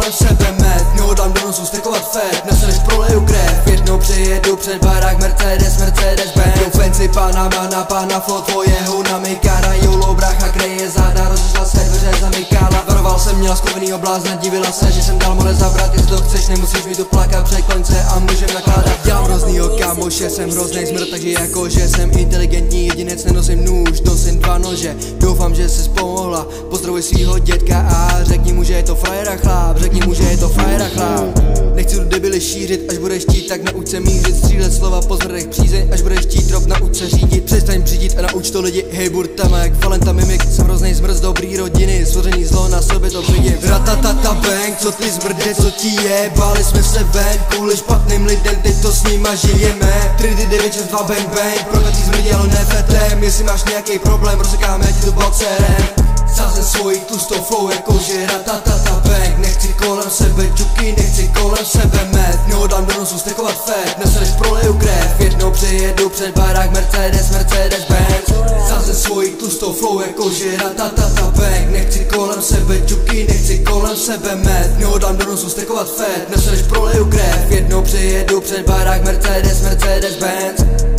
kolem sebe met, nehodlám do nosu stekovat fed, neseleš proleju krev, jednou přejedu před barák Mercedes Benz. Fancy pána flot tvojeho namikára, jolo brácha kreje záda, rozešla se dveře zamykala. Varoval jsem, měla sklovenýho blázna, divila se, že jsem dal more zabrat, jestli to chceš, nemusíš mi tu plakat, překloň se a můžem nakládat. Dělám hroznýho kámoše, jsem hroznej smrt, takže jakože jsem inteligentní jedinec, nenosím nůž, nosím 2 nože. Doufám, že jsi pomohla, pozdravuj svýho dětka a řekni mu, že je to frajera chlap, řekni mu, že je to frajera chlap. Nechci tu debily šířit, až budeš chtít, tak nauč se mířit, střílet slova po zrdech přízeň, až budeš chtít drop, nauč se řídit, přestaň břídit a nauč to lidi, hej burtama jak Valenta mimik, jsem hroznej zmrz dobrý rodiny, stvoření zlo na sobě to vidím. Ratatata bang, co ty zmrde, co ti je, báli jsme se ven, kvůli špatným lidem, teď to s nima žijeme. 3D962 bang bang, prokletý zmrdě, ale nefetem, jestli máš nějaký problém, rozsekáme ti to boxerem. Sázem svojí tlustou flow jakože ratatata bang, nechci kolem sebe čuky, nechci kolem sebe met, nehodlám do nosu stekovat fed, neseleš proleju krev, jednou přejedu před barák Mercedes Benz. Sázem svojí tlustou flow jakože ratatata bang, nechci kolem sebe čuky, nechci kolem sebe met, nehodlám do nosu stekovat fed, neseleš proleju krev, jednou přejedu před barák Mercedes Benz.